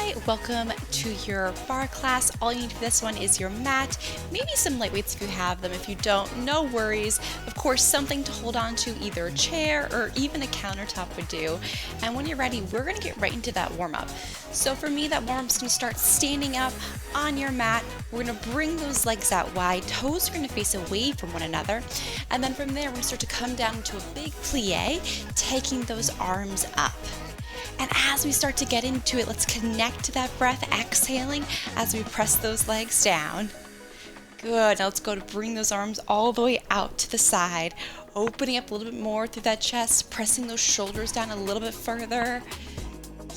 Hi, welcome to your bar class. All you need for this one is your mat, maybe some light weights if you have them. If you don't, no worries. Of course, something to hold on to, either a chair or even a countertop would do. And when you're ready, we're gonna get right into that warm up. So for me, that warm up's gonna start standing up on your mat. We're gonna bring those legs out wide, toes are gonna face away from one another. And then from there, we're gonna start to come down into a big plie, taking those arms up. And as we start to get into it, let's connect to that breath, exhaling as we press those legs down. Good, now let's go to bring those arms all the way out to the side, opening up a little bit more through that chest, pressing those shoulders down a little bit further.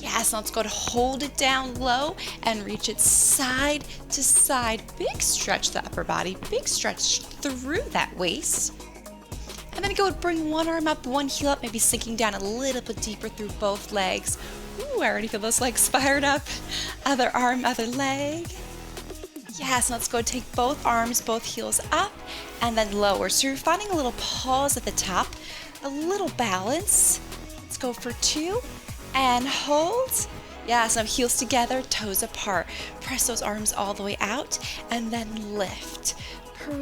Yes, now let's go to hold it down low and reach it side to side. Big stretch the upper body, big stretch through that waist. And then go and bring one arm up, one heel up, maybe sinking down a little bit deeper through both legs. Ooh, I already feel those legs fired up. Other arm, other leg. Yes, let's go take both arms, both heels up, and then lower. So you're finding a little pause at the top, a little balance. Let's go for 2, and hold. Yes, now heels together, toes apart. Press those arms all the way out, and then lift.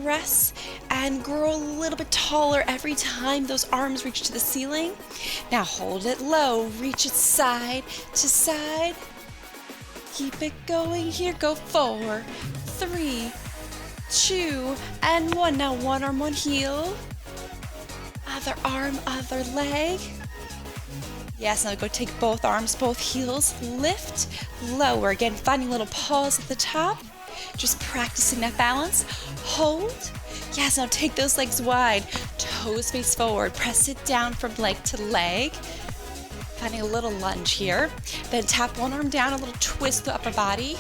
Press and grow a little bit taller every time those arms reach to the ceiling. Now hold it low, reach it side to side. Keep it going here, go 4, 3, 2, and 1. Now one arm, one heel. Other arm, other leg. Yes, now go take both arms, both heels, lift, lower. Again, finding a little pause at the top. Just practicing that balance. Hold. Yes, now take those legs wide. Toes face forward. Press it down from leg to leg. Finding a little lunge here. Then tap one arm down, a little twist the upper body.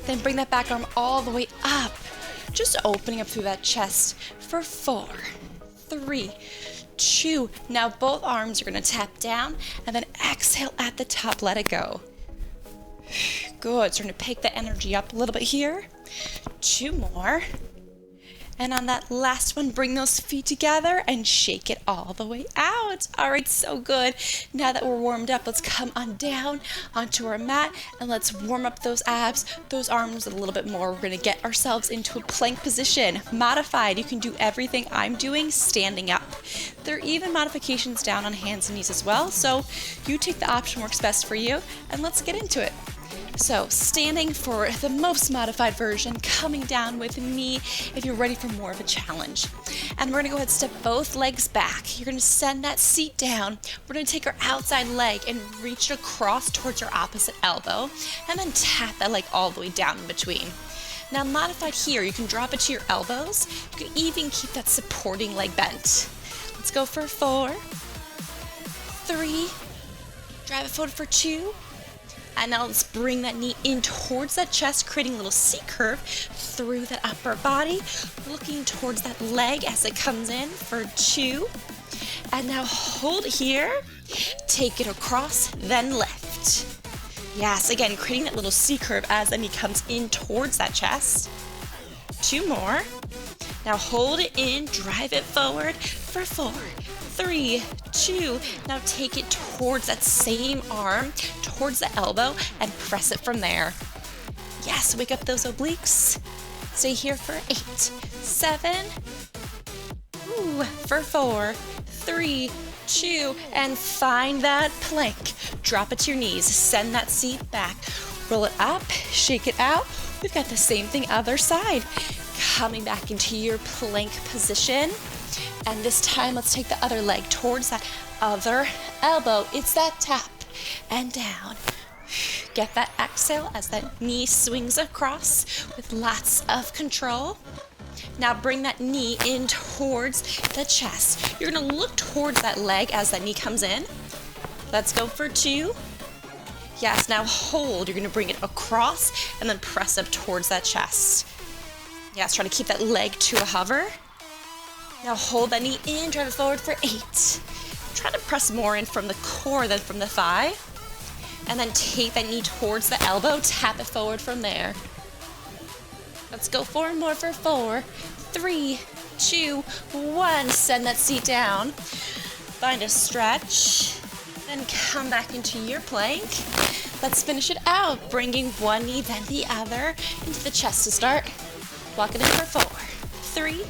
Then bring that back arm all the way up. Just opening up through that chest for 4, 3, 2. Now both arms are going to tap down and then exhale at the top. Let it go. Good, starting to pick the energy up a little bit here. 2 more. And on that last one, bring those feet together and shake it all the way out. All right, so good. Now that we're warmed up, let's come on down onto our mat and let's warm up those abs, those arms a little bit more. We're gonna get ourselves into a plank position. Modified, you can do everything I'm doing standing up. There are even modifications down on hands and knees as well, so you take the option works best for you, and let's get into it. So standing for the most modified version, coming down with me if you're ready for more of a challenge. And we're gonna go ahead and step both legs back. You're gonna send that seat down. We're gonna take our outside leg and reach it across towards your opposite elbow, and then tap that leg all the way down in between. Now modified here, you can drop it to your elbows. You can even keep that supporting leg bent. Let's go for 4, 3, drive it forward for 2, and now let's bring that knee in towards that chest, creating a little C curve through that upper body, looking towards that leg as it comes in for 2. And now hold here, take it across, then lift. Yes, again, creating that little C curve as the knee comes in towards that chest. 2 more. Now hold it in, drive it forward for 4, 3, 2. Now take it towards that same arm, towards the elbow, and press it from there. Yes, wake up those obliques. Stay here for 8, 7, for 4, 3, 2, and find that plank. Drop it to your knees, send that seat back, roll it up, shake it out. We've got the same thing other side. Coming back into your plank position. And this time, let's take the other leg towards that other elbow. It's that tap and down. Get that exhale as that knee swings across with lots of control. Now bring that knee in towards the chest. You're gonna look towards that leg as that knee comes in. Let's go for 2. Yes, now hold. You're gonna bring it across and then press up towards that chest. Yes, try to keep that leg to a hover. Now hold that knee in, drive it forward for 8. Try to press more in from the core than from the thigh. And then take that knee towards the elbow, tap it forward from there. Let's go 4 more for 4, 3, 2, 1. Send that seat down. Find a stretch. Then come back into your plank. Let's finish it out, bringing one knee, then the other into the chest to start. Walk it in for 4, 3,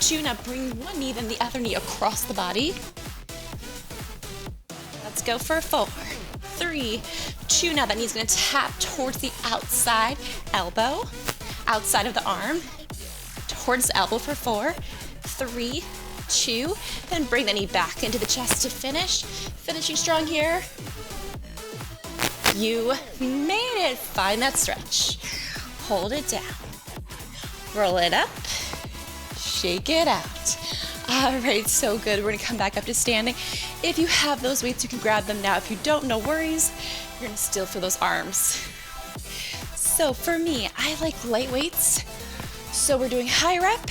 2. Now bring one knee, then the other knee across the body. Let's go for 4, 3, 2. Now that knee's gonna tap towards the outside elbow, outside of the arm, towards the elbow for 4, 3, 2. Then bring the knee back into the chest to finish. Finishing strong here. You made it. Find that stretch. Hold it down. Roll it up. Shake it out. All right, so good. We're gonna come back up to standing. If you have those weights, you can grab them now. If you don't, no worries. You're gonna still feel those arms. So for me, I like light weights. So we're doing high rep.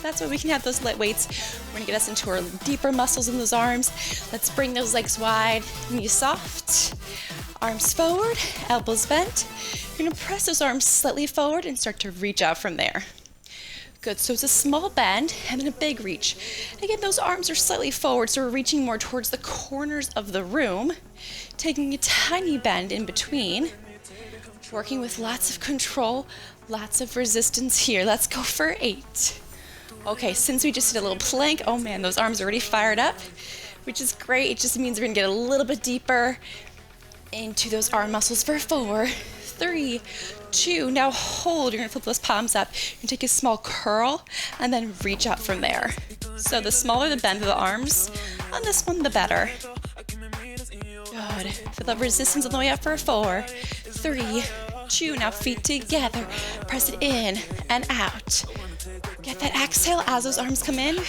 That's why we can have those light weights. We're gonna get us into our deeper muscles in those arms. Let's bring those legs wide, knees soft, arms forward, elbows bent. You're gonna press those arms slightly forward and start to reach out from there. Good, so it's a small bend and then a big reach. Again, those arms are slightly forward, so we're reaching more towards the corners of the room, taking a tiny bend in between, working with lots of control, lots of resistance here. Let's go for 8. Okay, since we just did a little plank, oh man, those arms are already fired up, which is great. It just means we're gonna get a little bit deeper into those arm muscles for 4, 3, 2. Now hold. You're gonna flip those palms up. You're gonna take a small curl and then reach out from there. So the smaller the bend of the arms on this one, the better. Good. Feel the resistance on the way up for 4, 3, 2. Now feet together. Press it in and out. Get that exhale as those arms come in.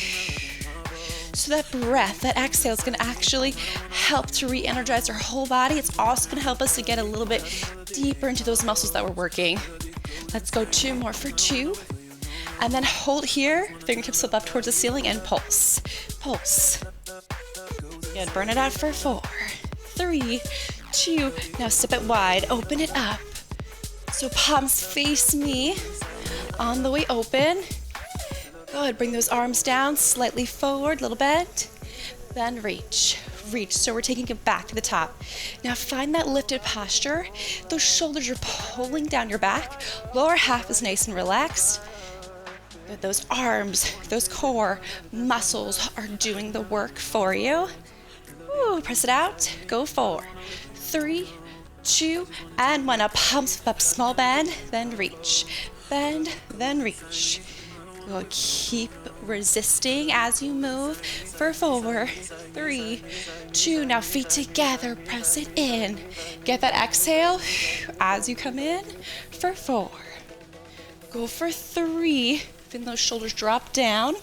So that breath, that exhale is going to actually help to re-energize our whole body. It's also going to help us to get a little bit deeper into those muscles that we're working. Let's go 2 more for 2. And then hold here. Fingertips flip up towards the ceiling and pulse. Pulse. Good. Burn it out for 4, 3, 2. Now step it wide. Open it up. So palms face me on the way open. Good, bring those arms down, slightly forward, little bend, then reach, reach. So we're taking it back to the top. Now find that lifted posture. Those shoulders are pulling down your back. Lower half is nice and relaxed. Good, those arms, those core muscles are doing the work for you. Ooh, press it out, go 4, 3, 2, and 1. Now palms up, small bend, then reach, bend, then reach. Good. Keep resisting as you move for 4, 3, 2. Now feet together, press it in. Get that exhale as you come in for 4. Go for 3. Then those shoulders drop down.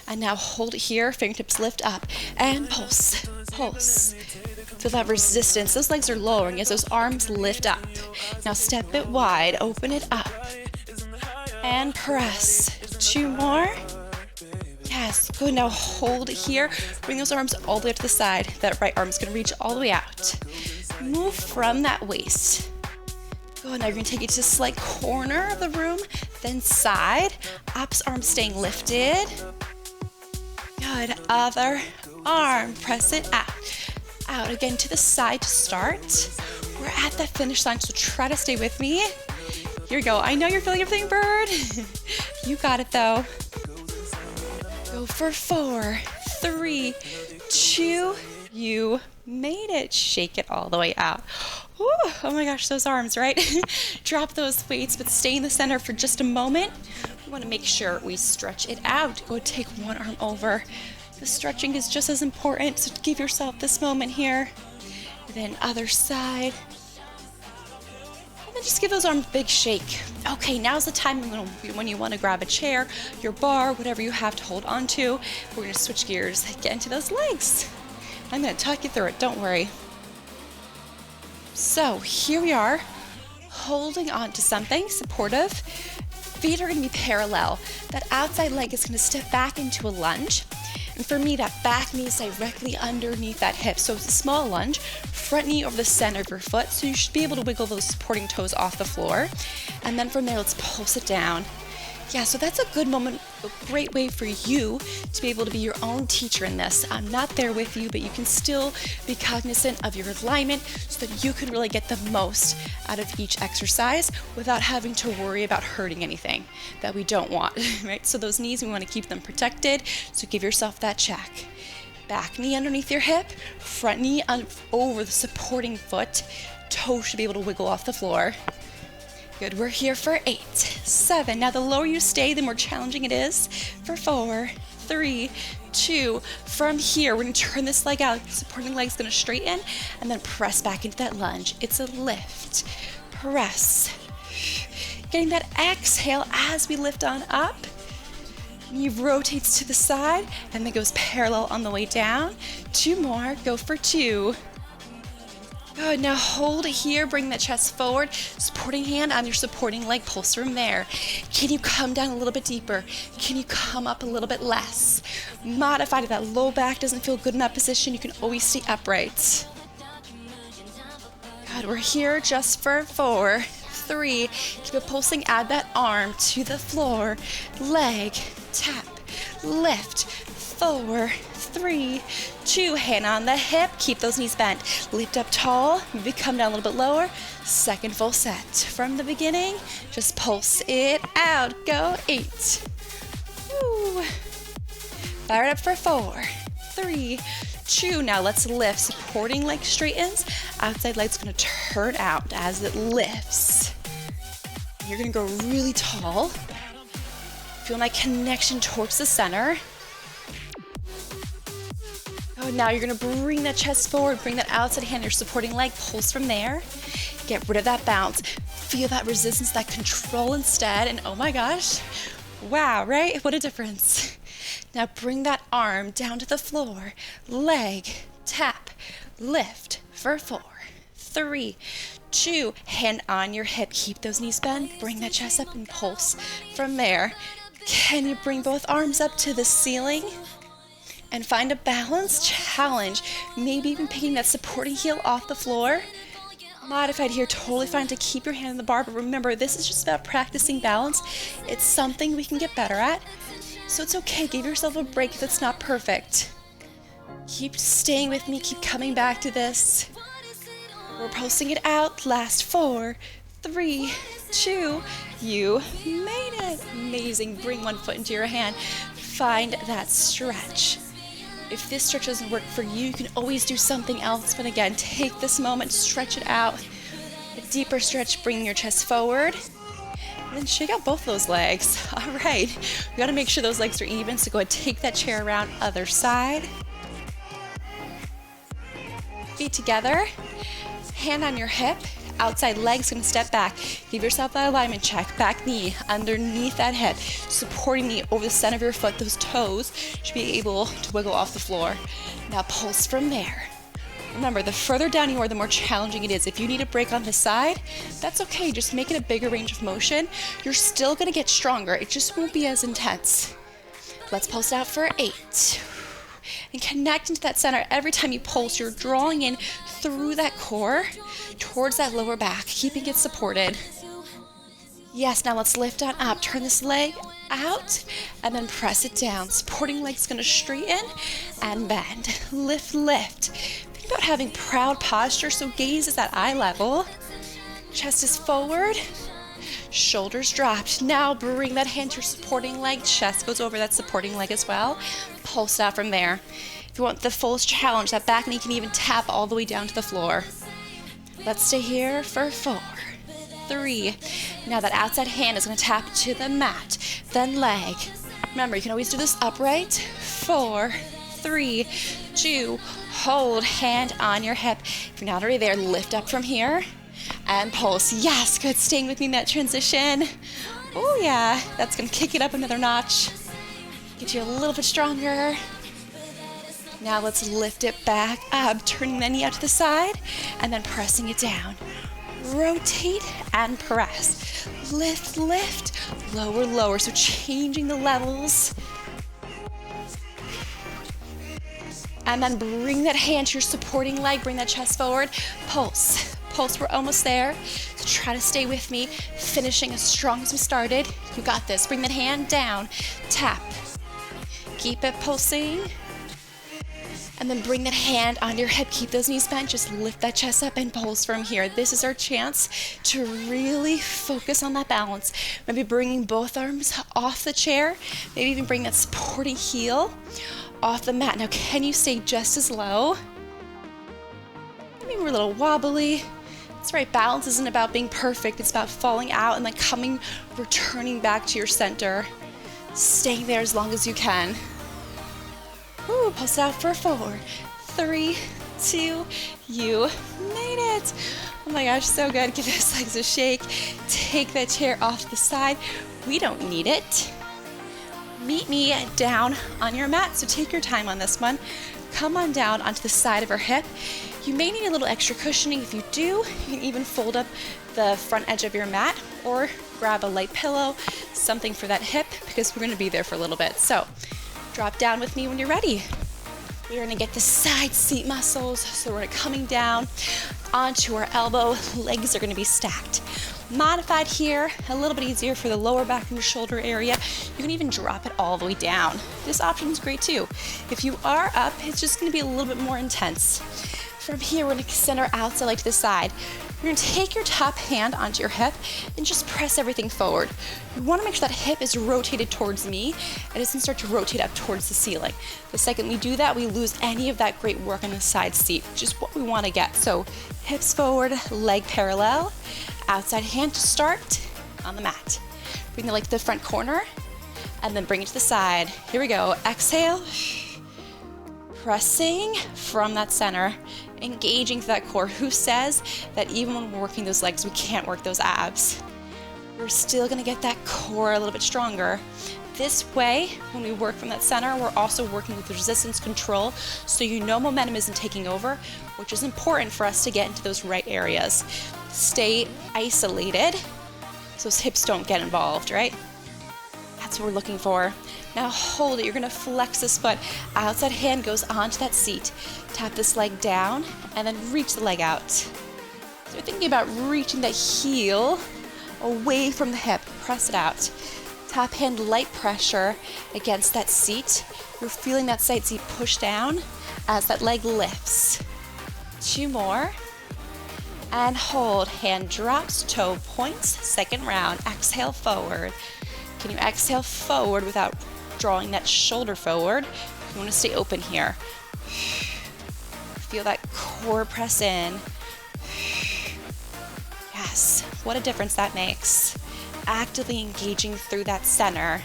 And now hold it here, fingertips lift up and pulse, pulse. Feel that resistance. Those legs are lowering as those arms lift up. Now step it wide, open it up. And press. 2 more. Yes, good. Now hold it here. Bring those arms all the way up to the side. That right arm's gonna reach all the way out. Move from that waist. Good. Now you're gonna take it to a slight corner of the room, then side. Opposite arm staying lifted. Good. Other arm. Press it out. Out again to the side to start. We're at that finish line, so try to stay with me. Here we go. I know you're feeling everything, bird. You got it though. Go for 4, 3, 2. You made it. Shake it all the way out. Ooh, oh my gosh, those arms, right? Drop those weights, but stay in the center for just a moment. We want to make sure we stretch it out. Go take one arm over. The stretching is just as important, so give yourself this moment here. Then other side. And then just give those arms a big shake. Okay, now's the time when you want to grab a chair, your bar, whatever you have to hold on to. We're going to switch gears, get into those legs. I'm going to talk you through it, don't worry. So here we are, holding on to something supportive. Feet are going to be parallel. That outside leg is going to step back into a lunge. And for me, that back knee is directly underneath that hip. So it's a small lunge, front knee over the center of your foot. So you should be able to wiggle those supporting toes off the floor. And then from there, let's pulse it down. Yeah, so that's a good moment, a great way for you to be able to be your own teacher in this. I'm not there with you, but you can still be cognizant of your alignment so that you can really get the most out of each exercise without having to worry about hurting anything that we don't want, right? So those knees, we want to keep them protected, so give yourself that check. Back knee underneath your hip, front knee over the supporting foot, toes should be able to wiggle off the floor. Good, we're here for 8, 7. Now the lower you stay, the more challenging it is. For 4, 3, 2. From here, we're gonna turn this leg out. Supporting leg's gonna straighten and then press back into that lunge. It's a lift, press. Getting that exhale as we lift on up. Knee rotates to the side and then goes parallel on the way down. 2 more, go for 2. Good, now hold it here, bring that chest forward, supporting hand on your supporting leg, pulse from there. Can you come down a little bit deeper? Can you come up a little bit less? Modify if that low back doesn't feel good in that position, you can always stay upright. Good, we're here just for 4, 3, keep it pulsing, add that arm to the floor, leg, tap, lift, 4, 3, 2, hand on the hip, keep those knees bent, lift up tall, maybe come down a little bit lower, second full set. From the beginning, just pulse it out, go 8. Woo. Fire it up for 4, 3, 2, now let's lift, supporting leg straightens, outside leg's gonna turn out as it lifts. You're gonna go really tall, feel that connection towards the center. Oh, now you're gonna bring that chest forward, bring that outside hand, your supporting leg, pulse from there. Get rid of that bounce. Feel that resistance, that control instead, and oh my gosh, wow, right? What a difference. Now bring that arm down to the floor, leg, tap, lift for 4, 3, 2, hand on your hip, keep those knees bent, bring that chest up and pulse from there. Can you bring both arms up to the ceiling? And find a balance, challenge, maybe even picking that supporting heel off the floor. Modified here, totally fine to keep your hand on the bar, but remember, this is just about practicing balance. It's something we can get better at, so it's okay, give yourself a break if it's not perfect. Keep staying with me, keep coming back to this. We're pulsing it out, last 4, 3, 2, you made it. Amazing, bring one foot into your hand, find that stretch. If this stretch doesn't work for you, you can always do something else, but again, take this moment, stretch it out. A deeper stretch, bring your chest forward, and then shake out both those legs. All right, we gotta make sure those legs are even, so go ahead, take that chair around, other side. Feet together, hand on your hip, outside leg's gonna step back. Give yourself that alignment check. Back knee underneath that hip, supporting knee over the center of your foot. Those toes should be able to wiggle off the floor. Now pulse from there. Remember, the further down you are, the more challenging it is. If you need a break on the side, that's okay. Just make it a bigger range of motion. You're still gonna get stronger. It just won't be as intense. Let's pulse out for 8. And connect into that center. Every time you pulse, you're drawing in through that core towards that lower back, keeping it supported. Yes, now let's lift on up. Turn this leg out and then press it down. Supporting leg's gonna straighten and bend. Lift, lift. Think about having proud posture, so gaze is at eye level. Chest is forward. Shoulders dropped. Now bring that hand to your supporting leg. Chest goes over that supporting leg as well. Pulse out from there. If you want the fullest challenge, that back knee can even tap all the way down to the floor. Let's stay here for 4, 3. Now that outside hand is going to tap to the mat, then leg. Remember, you can always do this upright. 4, 3, 2. Hold, hand on your hip. If you're not already there, lift up from here. And pulse. Yes, good. Staying with me in that transition. Oh yeah, that's gonna kick it up another notch. Get you a little bit stronger. Now let's lift it back up, turning the knee out to the side, and then pressing it down. Rotate and press. Lift, lift, lower, lower. So changing the levels. And then bring that hand to your supporting leg, bring that chest forward. Pulse. pulse, we're almost there. So try to stay with me, finishing as strong as we started. You got this. Bring that hand down, tap. Keep it pulsing. And then bring that hand onto your hip. Keep those knees bent. Just lift that chest up and pulse from here. This is our chance to really focus on that balance. Maybe bringing both arms off the chair. Maybe even bring that supporting heel off the mat. Now, can you stay just as low? Maybe we're a little wobbly. That's right. Balance isn't about being perfect. It's about falling out and then returning back to your center. Staying there as long as you can. Ooh, pulse out for 4, 3, 2, you made it. Oh my gosh, so good. Give those legs a shake. Take that chair off the side. We don't need it. Meet me down on your mat, so take your time on this one. Come on down onto the side of our hip. You may need a little extra cushioning. If you do, you can even fold up the front edge of your mat or grab a light pillow, something for that hip, because we're gonna be there for a little bit. So drop down with me when you're ready. We're gonna get the side seat muscles, so we're coming down onto our elbow. Legs are gonna be stacked. Modified here, a little bit easier for the lower back and shoulder area. You can even drop it all the way down. This option is great too. If you are up, it's just gonna be a little bit more intense. From here, we're gonna extend our outside leg to the side. You're gonna take your top hand onto your hip and just press everything forward. You wanna make sure that hip is rotated towards me and it doesn't start to rotate up towards the ceiling. The second we do that, we lose any of that great work on the side seat, which is what we wanna get. So hips forward, leg parallel, outside hand to start on the mat. Bring the leg to the front corner and then bring it to the side. Here we go, exhale. Pressing from that center, engaging through that core. Who says that even when we're working those legs, we can't work those abs? We're still gonna get that core a little bit stronger. This way, when we work from that center, we're also working with resistance control, so you know momentum isn't taking over, which is important for us to get into those right areas. Stay isolated, so those hips don't get involved, right? That's what we're looking for. Now hold it, you're gonna flex this foot. Outside hand goes onto that seat. Tap this leg down and then reach the leg out. So you're thinking about reaching that heel away from the hip. Press it out. Top hand light pressure against that seat. You're feeling that side seat push down as that leg lifts. 2 more. And hold, hand drops, toe points. Second round, exhale forward. Can you exhale forward without drawing that shoulder forward? You want to stay open here. Feel that core press in. Yes, what a difference that makes. Actively engaging through that center.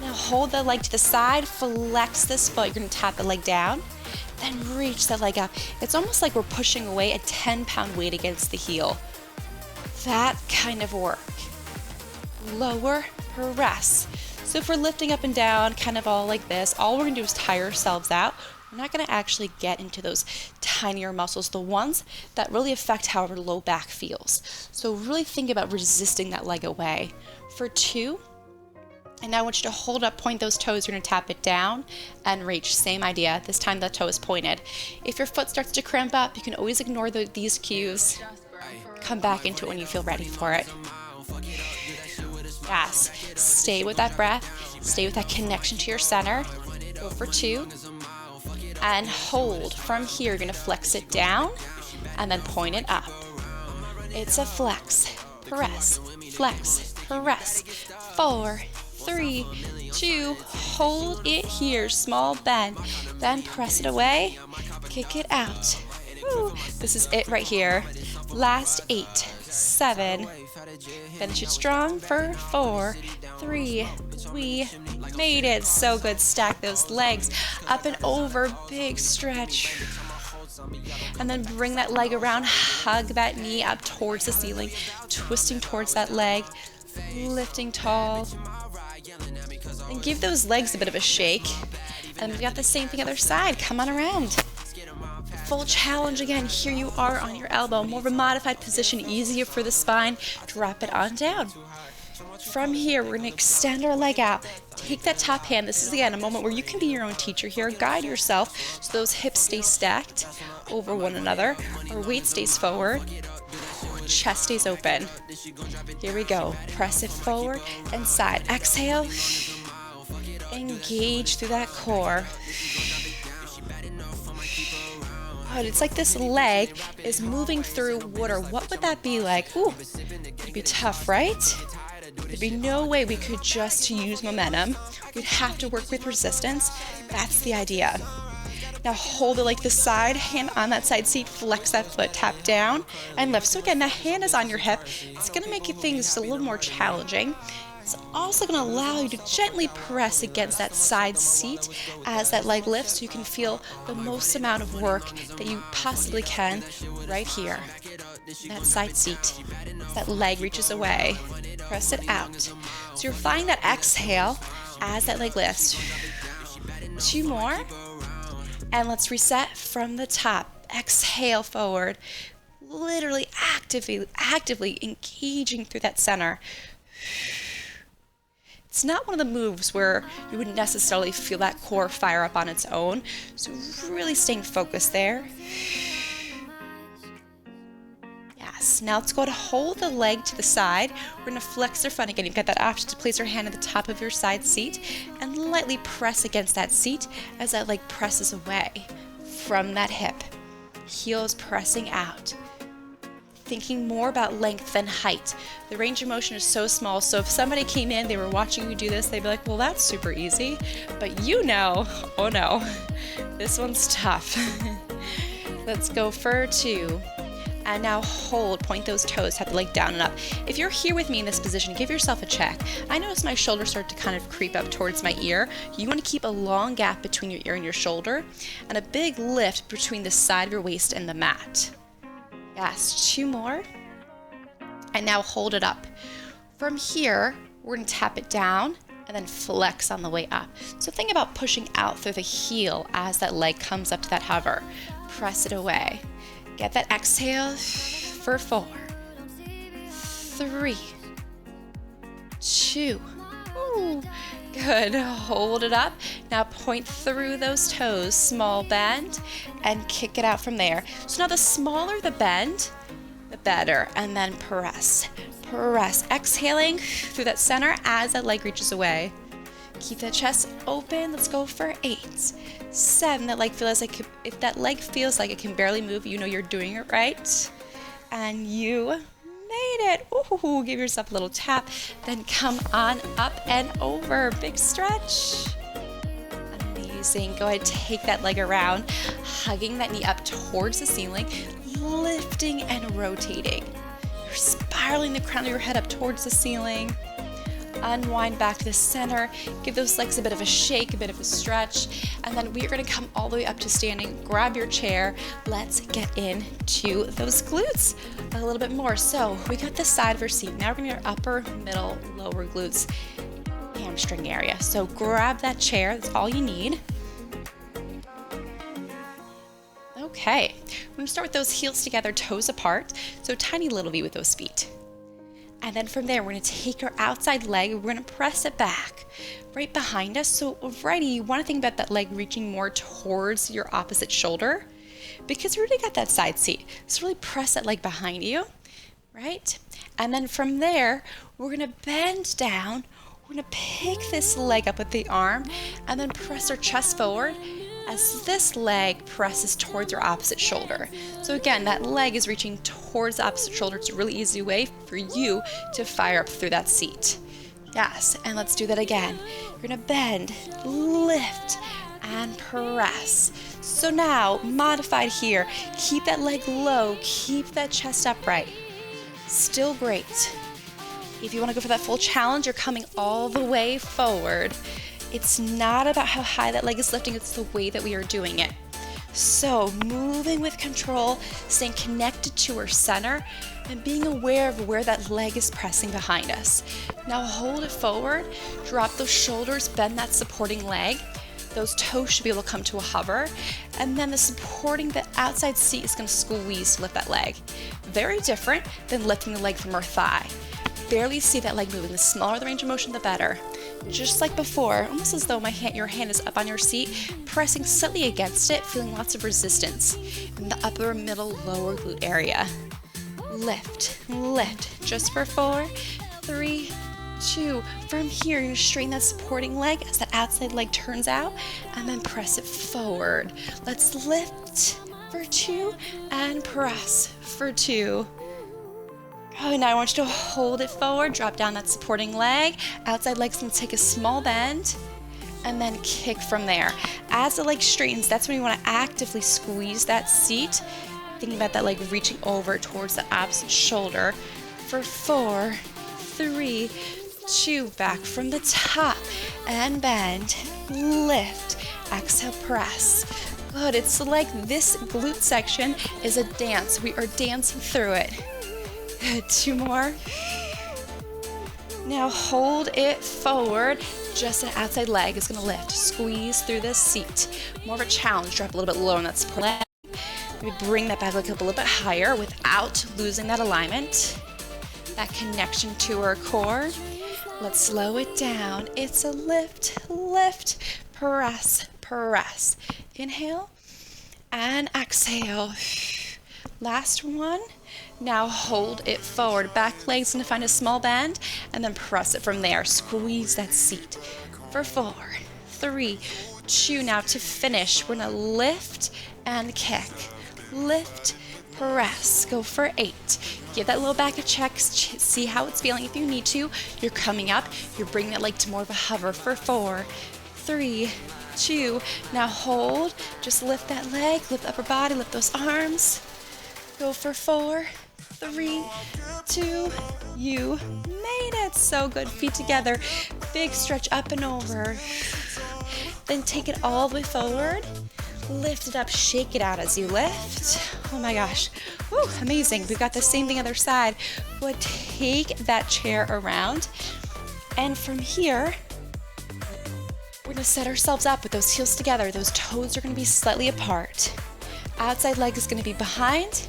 Now hold the leg to the side, flex this foot. You're going to tap the leg down, then reach that leg up. It's almost like we're pushing away a 10-pound weight against the heel. That kind of work. Lower, press. So if we're lifting up and down, kind of all like this, all we're gonna do is tire ourselves out. We're not gonna actually get into those tinier muscles, the ones that really affect how our low back feels. So really think about resisting that leg away. For 2, and now I want you to hold up, point those toes, you're gonna tap it down and reach. Same idea, this time the toe is pointed. If your foot starts to cramp up, you can always ignore these cues. Come back into it when you feel ready for it. Yes, stay with that breath, stay with that connection to your center. Go for 2, and hold. From here, you're gonna flex it down, and then point it up. It's a flex, press, 4, 3, 2, hold it here, small bend, then press it away, kick it out. Woo. This is it right here. Last 8, 7, finish it strong for 4, 3, we made it. So good. Stack those legs up and over, big stretch. And then bring that leg around, hug that knee up towards the ceiling, twisting towards that leg, lifting tall. And give those legs a bit of a shake. And we've got the same thing other side. Come on around. Full challenge again. Here you are on your elbow. More of a modified position, easier for the spine. Drop it on down. From here, we're gonna extend our leg out. Take that top hand. This is, again, a moment where you can be your own teacher here. Guide yourself so those hips stay stacked over one another. Our weight stays forward. Chest stays open. Here we go. Press it forward and side. Exhale. Engage through that core. But it's like this leg is moving through water. What would that be like? Ooh, it'd be tough, right? There'd be no way we could just use momentum. We'd have to work with resistance. That's the idea. Now hold it like the side, hand on that side seat, flex that foot, tap down and lift. So again, the hand is on your hip. It's gonna make things a little more challenging. It's also gonna allow you to gently press against that side seat as that leg lifts so you can feel the most amount of work that you possibly can right here. That side seat. That leg reaches away. Press it out. So you're finding that exhale as that leg lifts. 2 more. And let's reset from the top. Exhale forward. Literally actively engaging through that center. It's not one of the moves where you wouldn't necessarily feel that core fire up on its own. So really staying focused there. Yes, now let's go to hold the leg to the side. We're gonna flex our front again. You've got that option to place your hand at the top of your side seat and lightly press against that seat as that leg presses away from that hip. Heels pressing out. Thinking more about length than height. The range of motion is so small, so if somebody came in, they were watching you do this, they'd be like, well, that's super easy. But you know, oh no, this one's tough. Let's go for 2. And now hold, point those toes, have the leg down and up. If you're here with me in this position, give yourself a check. I notice my shoulders start to kind of creep up towards my ear. You want to keep a long gap between your ear and your shoulder, and a big lift between the side of your waist and the mat. Yes, 2 more. And now hold it up. From here, we're going to tap it down and then flex on the way up. So think about pushing out through the heel as that leg comes up to that hover. Press it away. Get that exhale for 4, 3, 2. Ooh, good. Hold it up. Now point through those toes, small bend, and kick it out from there. So now the smaller the bend, the better. And then press, press. Exhaling through that center as that leg reaches away. Keep that chest open. Let's go for 8, 7. That leg feels like, if that leg feels like it can barely move, you know you're doing it right. And you made it. Ooh, give yourself a little tap. Then come on up and over. Big stretch. Amazing. Go ahead, take that leg around, hugging that knee up towards the ceiling, lifting and rotating. You're spiraling the crown of your head up towards the ceiling. Unwind back to the center, give those legs a bit of a shake, a bit of a stretch, and then we are going to come all the way up to standing. Grab your chair. Let's get into those glutes a little bit more. So we got the side of our seat. Now we're going to your upper, middle, lower glutes, hamstring area. So grab that chair. That's all you need. Okay, we're going to start with those heels together, toes apart. So tiny little V with those feet. And then from there, we're going to take our outside leg, we're going to press it back right behind us. So already, you want to think about that leg reaching more towards your opposite shoulder because you already got that side seat. So really press that leg behind you, right? And then from there, we're going to bend down. We're going to pick this leg up with the arm and then press our chest forward as this leg presses towards your opposite shoulder. So again, that leg is reaching towards the opposite shoulder. It's a really easy way for you to fire up through that seat. Yes, and let's do that again. You're gonna bend, lift, and press. So now, modified here. Keep that leg low, keep that chest upright. Still great. If you wanna go for that full challenge, you're coming all the way forward. It's not about how high that leg is lifting, it's the way that we are doing it. So moving with control, staying connected to our center, and being aware of where that leg is pressing behind us. Now hold it forward, drop those shoulders, bend that supporting leg. Those toes should be able to come to a hover. And then the outside seat is gonna squeeze to lift that leg. Very different than lifting the leg from our thigh. barely see that leg moving. The smaller the range of motion, the better. Just like before, almost as though your hand is up on your seat, pressing slightly against it, feeling lots of resistance in the upper, middle, lower glute area. Lift, lift, just for 4, 3, 2. From here, you're gonna straighten that supporting leg as that outside leg turns out, and then press it forward. Let's lift for 2 and press for 2. Oh, now I want you to hold it forward, drop down that supporting leg. Outside leg's gonna take a small bend, and then kick from there. As the leg straightens, that's when you wanna actively squeeze that seat, thinking about that leg reaching over towards the opposite shoulder. For 4, 3, 2, back from the top, and bend, lift, exhale, press. Good, it's like this glute section is a dance. We are dancing through it. Good, 2 more. Now hold it forward. Just an outside leg is gonna lift. Squeeze through this seat. More of a challenge, drop a little bit lower on that support leg. Maybe bring that back leg up a little bit higher without losing that alignment, that connection to our core. Let's slow it down. It's a lift, lift, press, press. Inhale and exhale. Last one. Now hold it forward. Back leg's gonna find a small bend and then press it from there. Squeeze that seat. For 4, 3, 2. Now to finish, we're gonna lift and kick. Lift, press. Go for 8. Give that low back a check. See how it's feeling if you need to. You're coming up. You're bringing that leg to more of a hover. For 4, 3, 2. Now hold. Just lift that leg. Lift the upper body. Lift those arms. Go for 4, 3, 2. You made it. So good. Feet together. Big stretch up and over. Then take it all the way forward. Lift it up. Shake it out as you lift. Oh my gosh. Woo, amazing. We've got the same thing other side. But take that chair around. And from here, we're going to set ourselves up with those heels together. Those toes are going to be slightly apart. Outside leg is going to be behind.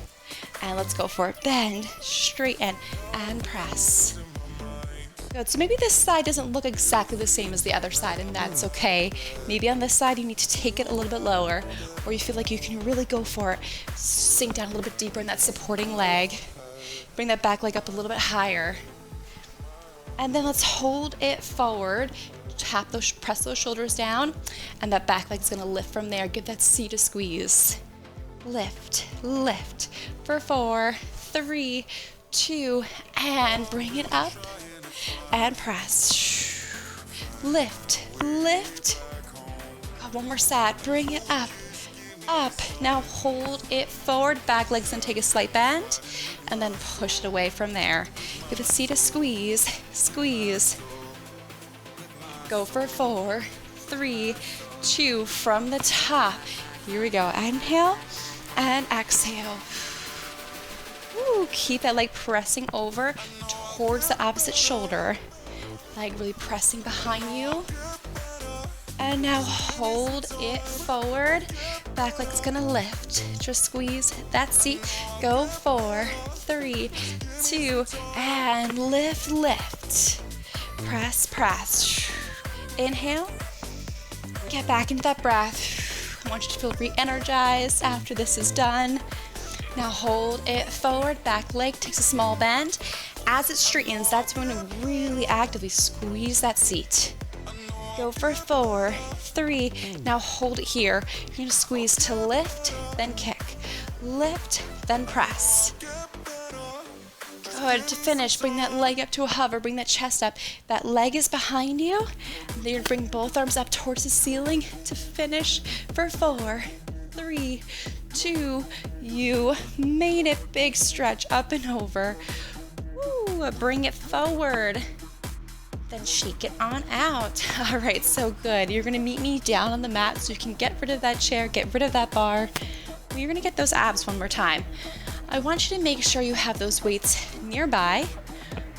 And let's go for it. Bend, straighten, and press. Good. So maybe this side doesn't look exactly the same as the other side, and that's okay. Maybe on this side you need to take it a little bit lower, or you feel like you can really go for it. Sink down a little bit deeper in that supporting leg. Bring that back leg up a little bit higher. And then let's hold it forward. Press those shoulders down, and that back leg's gonna lift from there. Give that seat a squeeze. Lift, lift. For 4, 3, 2, and bring it up. And press. Lift, lift. One more side. Bring it up, up. Now hold it forward. Back leg's gonna take a slight bend, and then push it away from there. Give the seat a squeeze, squeeze. Go for 4, 3, 2. From the top. Here we go. Inhale and exhale. Ooh, keep that leg pressing over towards the opposite shoulder. Leg really pressing behind you. And now hold it forward. Back leg's gonna lift. Just squeeze that seat. Go 4, 3, 2, and lift, lift. Press, press. Inhale. Get back into that breath. I want you to feel re-energized after this is done. Now hold it forward. Back leg takes a small bend. As it straightens, that's when you really actively squeeze that seat. Go for 4, 3. Now hold it here. You're going to squeeze to lift, then kick. Lift, then press. Good. To finish, bring that leg up to a hover. Bring that chest up. That leg is behind you. Then you're going to bring both arms up towards the ceiling to finish for 4, 3, 2. You made it. Big stretch up and over. Woo, bring it forward. Then shake it on out. All right, so good. You're gonna meet me down on the mat so you can get rid of that chair, get rid of that bar. You're gonna get those abs one more time. I want you to make sure you have those weights nearby,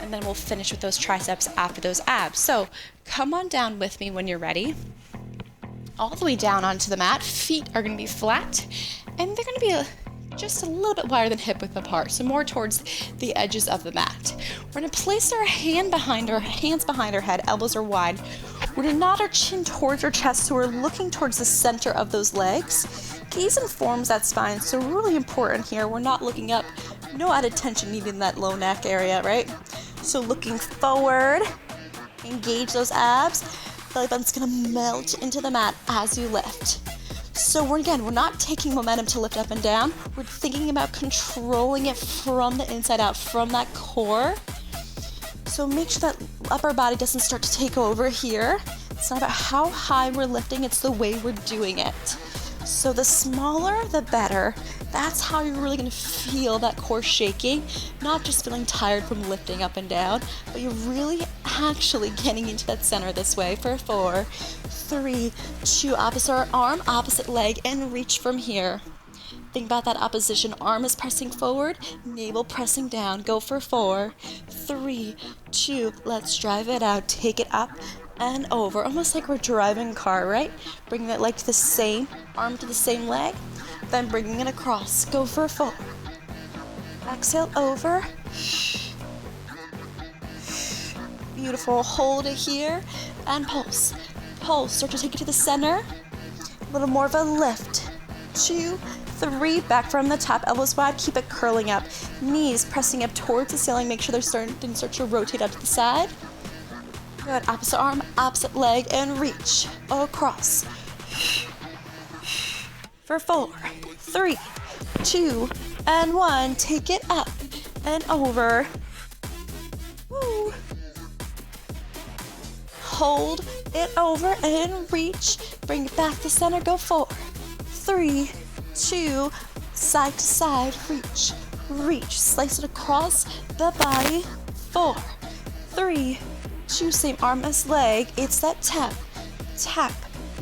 and then we'll finish with those triceps after those abs. So come on down with me when you're ready. All the way down onto the mat. Feet are gonna be flat, and they're gonna be just a little bit wider than hip width apart, so more towards the edges of the mat. We're gonna place our hands behind our head, elbows are wide. We're gonna nod our chin towards our chest, so we're looking towards the center of those legs. Gaze informs that spine, so really important here. We're not looking up, no added tension needed in that low neck area, right? So looking forward, engage those abs. Belly button's gonna melt into the mat as you lift. So we're not taking momentum to lift up and down. We're thinking about controlling it from the inside out, from that core. So make sure that upper body doesn't start to take over here. It's not about how high we're lifting, it's the way we're doing it. So the smaller, the better. That's how you're really gonna feel that core shaking, not just feeling tired from lifting up and down, but you're really actually getting into that center this way for 4, 3, 2, opposite arm, opposite leg, and reach from here. Think about that opposition. Arm is pressing forward, navel pressing down. Go for 4, 3, 2, let's drive it out. Take it up and over, almost like we're driving a car, right? Bringing that leg to the same, arm to the same leg, then bringing it across. Go for 4. Exhale over. Beautiful. Hold it here and pulse. Pulse. Start to take it to the center. A little more of a lift. 2, 3, back from the top, elbows wide. Keep it curling up. Knees pressing up towards the ceiling. Make sure they're starting to rotate out to the side. Good. Opposite arm, opposite leg, and reach across. For 4, 3, 2, and 1. Take it up and over. Woo. Hold it over and reach. Bring it back to center. Go 4, 3, 2, side to side. Reach, reach. Slice it across the body. 4, 3, 2, same arm as leg. It's that tap, tap,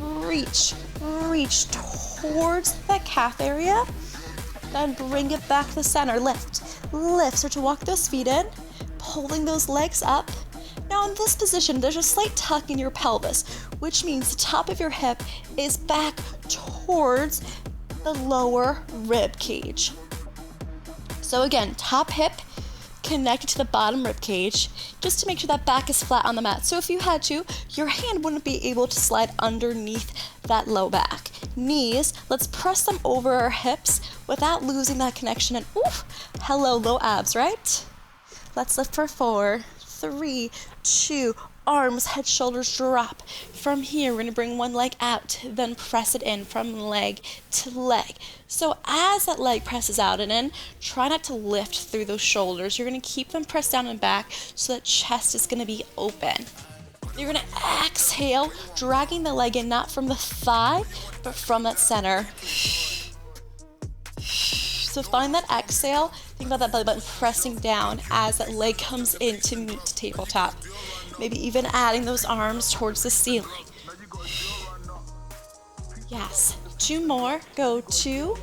reach, reach towards that calf area. Then bring it back to the center. Lift, lift. Start to walk those feet in, pulling those legs up. Now in this position, there's a slight tuck in your pelvis, which means the top of your hip is back towards the lower rib cage. So again, top hip connected to the bottom rib cage, just to make sure that back is flat on the mat. So if you had to, your hand wouldn't be able to slide underneath that low back. Knees, let's press them over our hips without losing that connection. And oof, hello, low abs, right? Let's lift for 4, 3, 2, arms, head, shoulders drop. From here, we're gonna bring one leg out, then press it in from leg to leg. So as that leg presses out and in, try not to lift through those shoulders. You're gonna keep them pressed down and back so that chest is gonna be open. You're gonna exhale, dragging the leg in, not from the thigh, but from that center. So find that exhale. Think about that belly button pressing down as that leg comes in to meet tabletop. Maybe even adding those arms towards the ceiling. Yes, 2 more. Go 2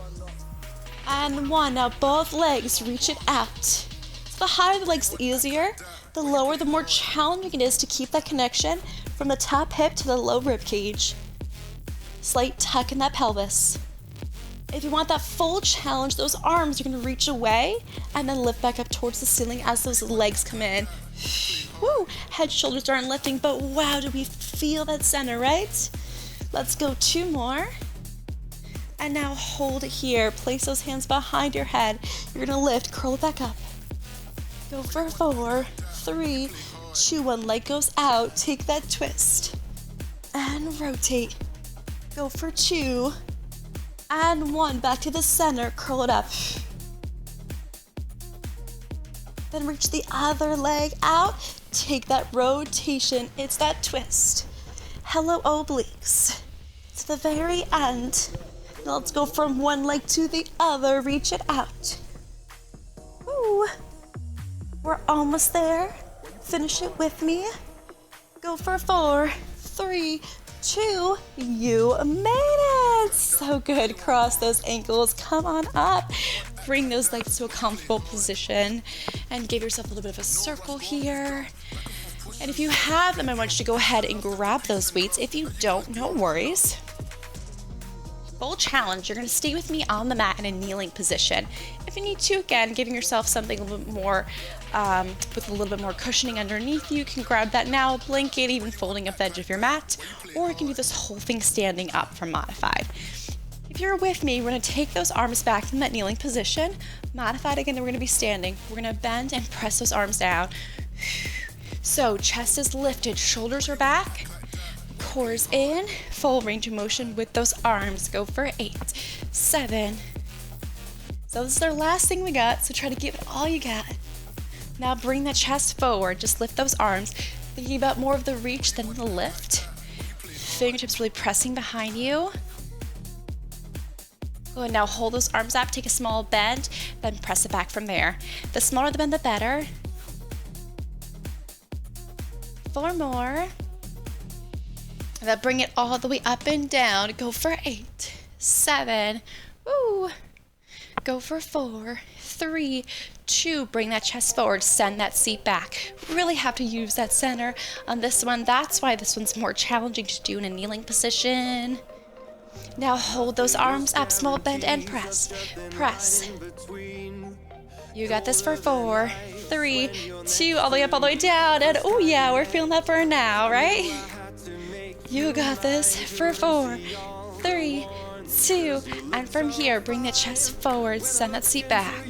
and 1. Now both legs, reach it out. So the higher the legs, the easier. The lower, the more challenging it is to keep that connection from the top hip to the low rib cage. Slight tuck in that pelvis. If you want that full challenge, those arms are going to reach away and then lift back up towards the ceiling as those legs come in. Woo! Head, shoulders aren't lifting, but wow, do we feel that center, right? Let's go 2 more. And now hold it here. Place those hands behind your head. You're going to lift, curl it back up. Go for 4, 3, 2, 1. Leg goes out. Take that twist. And rotate. Go for 2. And 1, back to the center, curl it up. Then reach the other leg out, take that rotation, it's that twist. Hello obliques, to the very end. Now let's go from one leg to the other, reach it out. Woo. We're almost there, finish it with me. Go for 4, 3, 2, you made it! So good, cross those ankles, come on up. Bring those legs to a comfortable position and give yourself a little bit of a circle here. And if you have them, I want you to go ahead and grab those weights. If you don't, no worries. Full challenge, you're going to stay with me on the mat in a kneeling position. If you need to, again, giving yourself something a little bit more, with a little bit more cushioning underneath you, can grab that now, blanket, even folding up the edge of your mat, or you can do this whole thing standing up from modified. If you're with me, we're going to take those arms back in that kneeling position. Modified again, we're going to be standing. We're going to bend and press those arms down. So chest is lifted, shoulders are back. Core's in, full range of motion with those arms. Go for 8, 7. So this is our last thing we got, so try to give it all you got. Now bring that chest forward, just lift those arms. Thinking about more of the reach than the lift. Fingertips really pressing behind you. Go ahead now, hold those arms up, take a small bend, then press it back from there. The smaller the bend, the better. 4 more. And then bring it all the way up and down. Go for 8, 7. Woo. Go for 4, 3, 2. Bring that chest forward. Send that seat back. Really have to use that center on this one. That's why this one's more challenging to do in a kneeling position. Now hold those arms up, small bend and press. Press. You got this for 4, 3, 2, all the way up, all the way down. And oh yeah, we're feeling that burn now, right? You got this for 4, 3, 2, and from here, bring the chest forward, send that seat back.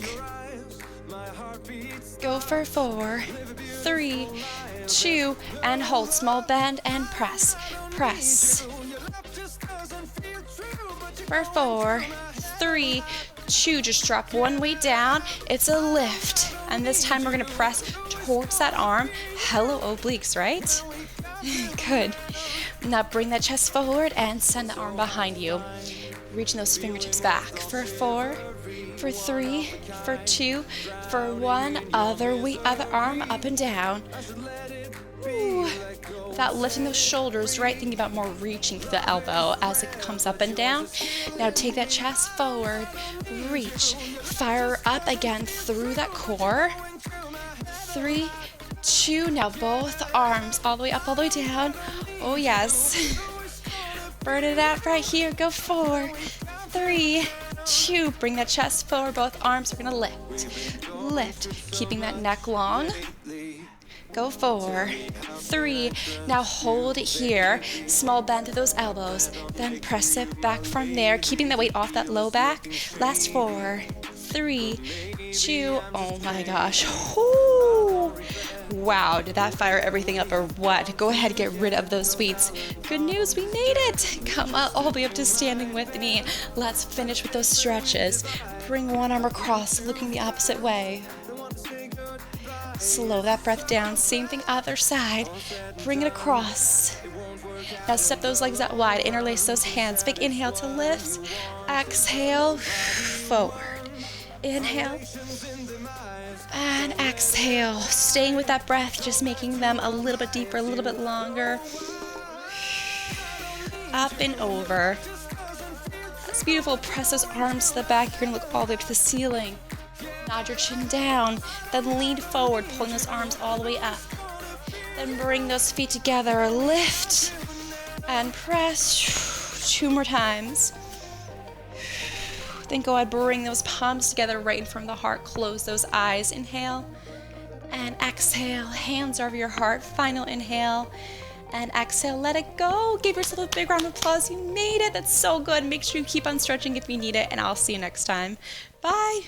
Go for 4, 3, 2, and hold, small bend and press, press. For 4, 3, 2, just drop one weight down, it's a lift, and this time we're gonna press towards that arm. Hello obliques, right? Good. Now bring that chest forward and send the arm behind you. Reaching those fingertips back for 4, for 3, for 2, for 1. Other weight, other arm up and down. Ooh. Without lifting those shoulders, right? Thinking about more reaching through the elbow as it comes up and down. Now take that chest forward, reach, fire up again through that core. 3, 2, now both arms all the way up, all the way down. Oh yes. Burn it out right here. Go 4, 3, 2. Bring that chest forward. Both arms are gonna lift. Lift. Keeping that neck long. Go 4, 3. Now hold it here. Small bend to those elbows. Then press it back from there. Keeping the weight off that low back. Last 4, 3, 2. Oh my gosh. Ooh. Wow, did that fire everything up or what? Go ahead, get rid of those weights. Good news, we made it. Come up all the way up to standing with me. Let's finish with those stretches. Bring one arm across, looking the opposite way. Slow that breath down. Same thing other side. Bring it across. Now step those legs out wide. Interlace those hands. Big inhale to lift. Exhale. Forward. Inhale. And exhale. Staying with that breath. Just making them a little bit deeper, a little bit longer. Up and over. That's beautiful. Press those arms to the back. You're going to look all the way up to the ceiling. Nod your chin down, then lean forward, pulling those arms all the way up. Then bring those feet together, lift and press. 2 more times. Then go ahead, bring those palms together right in front of the heart. Close those eyes. Inhale and exhale. Hands over your heart. Final inhale and exhale. Let it go. Give yourself a big round of applause. You made it. That's so good. Make sure you keep on stretching if you need it, and I'll see you next time. Bye.